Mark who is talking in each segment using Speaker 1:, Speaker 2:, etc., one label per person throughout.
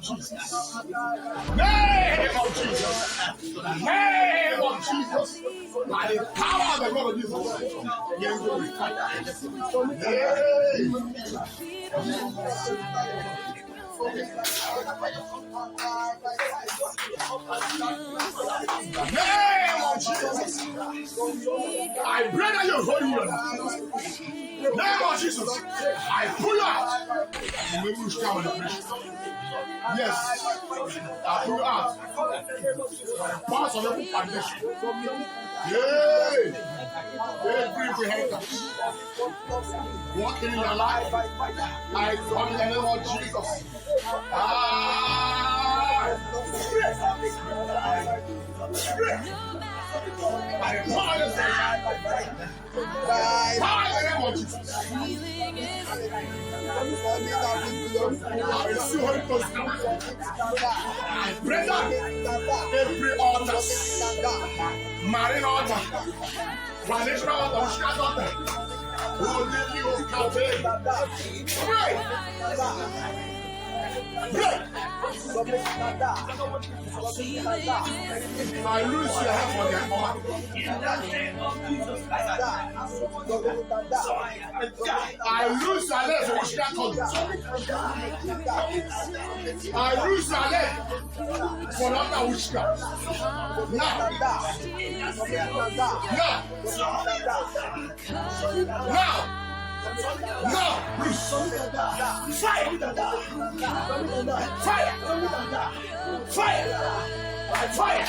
Speaker 1: Jesus. Name of Jesus. Name of Jesus. By the power of the blood of Jesus. Yes, we name of Jesus. I pray that you're holding your name of Jesus. I pull out. Maybe we start with the pressure. Yes. I pull out. Pass on every foundation. Yay! Every inheritance. Walking in your life. I come in the name of Jesus. By the power of the name of Jesus. I pray that every altar, marine altar, foundational altar, witchcraft altar, will leave you captive. Pray! Pray! I lose your head for their arm. I lose your leg for witchcraft altar. I lose your leg for another witchcraft. Now. No! Loose! Fire! Fire! Fire! Fire! Fire!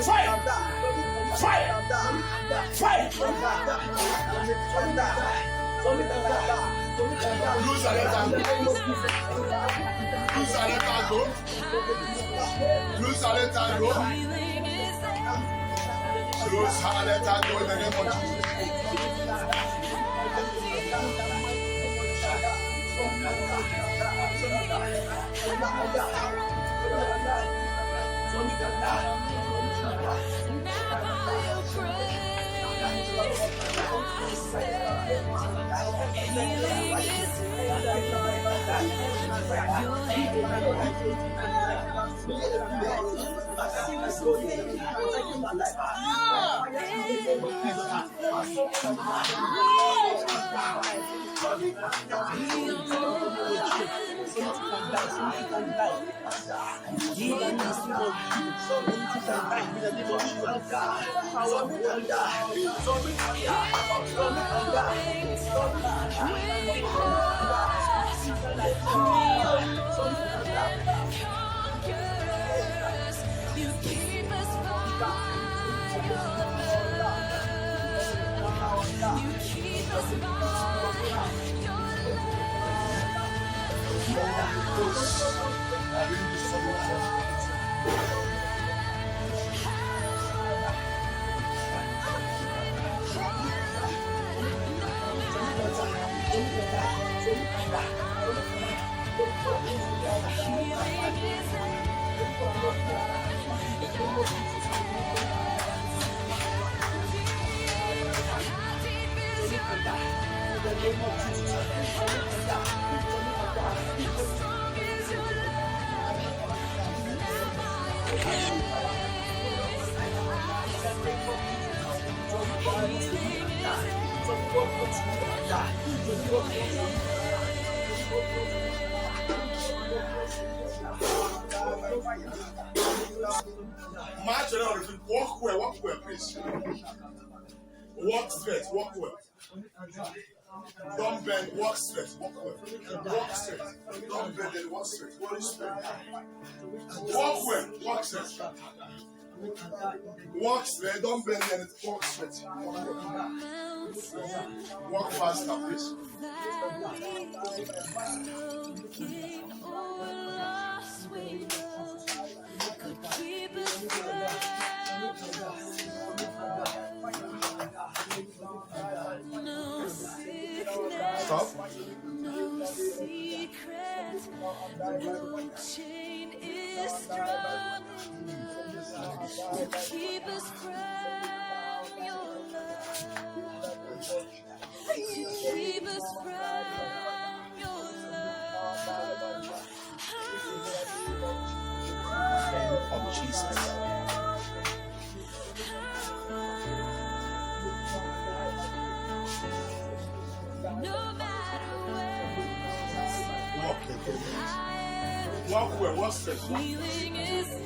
Speaker 1: Fire! Fire! Fire! Loose and let go. Loose and let go. Loose and let go. Loose and let go in the name of Jesus. March around, walk well, please. Walk straight, walk well. Don't bend, walk straight, walk well. Walk straight. Don't bend and walk straight. Walk straight. Walk well, walk straight. Walk straight, don't bend and walk straight. Walk faster, please. Stop.
Speaker 2: No secret, no chain is strong to keep us from your love. You keep us from your love.
Speaker 1: Walk away, walk straight.
Speaker 2: Healing is in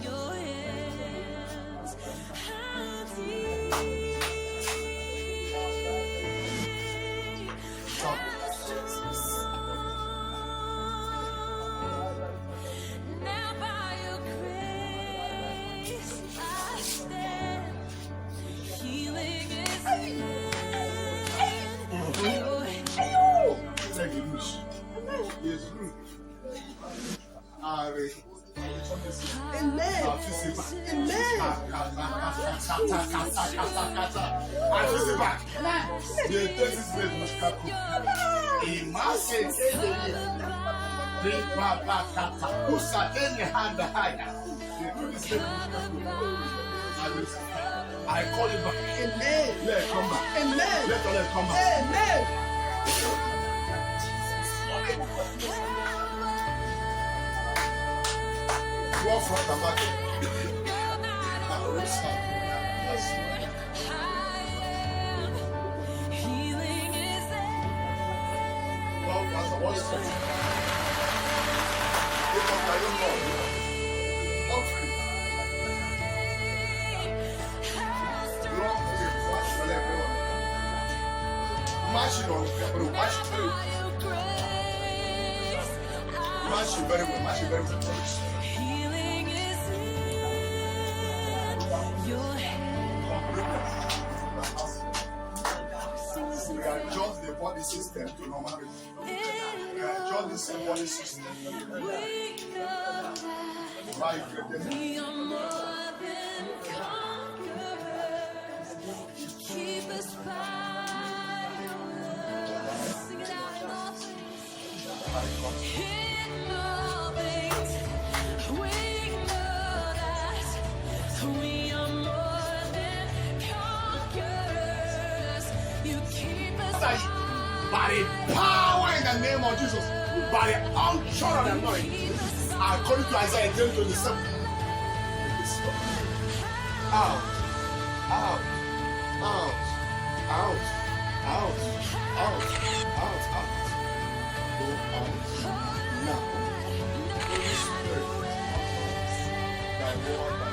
Speaker 2: your hands. How deep has the soul? Now by your grace I stand. Healing is in your hands.
Speaker 1: Take it loose. Yes, good. Amen.
Speaker 3: Amen.
Speaker 1: I call it back.
Speaker 3: Amen.
Speaker 1: Let it come back.
Speaker 3: Amen.
Speaker 1: Let it come back.
Speaker 3: Amen.
Speaker 1: Walk from the back.
Speaker 2: Healing is
Speaker 1: Walk from the wall straight. Lift up your Lord. Walk free. Walk free. Watch your left, everyone. March it on. March it very well. March it very well. March it very well.
Speaker 2: Healing is in your hands.
Speaker 1: We adjust the body system to normality. We adjust the body system. Right,
Speaker 2: We are more than conquerors. Keep us by your love. Sing it out in all things. In all things, we know that we are more than conquerors. You keep us
Speaker 1: by the power in the name of Jesus, by the unction of the anointing, according to Isaiah 10:27. Out, out, out, out, out, out, out, out. Go out now. Holy Spirit, by word, by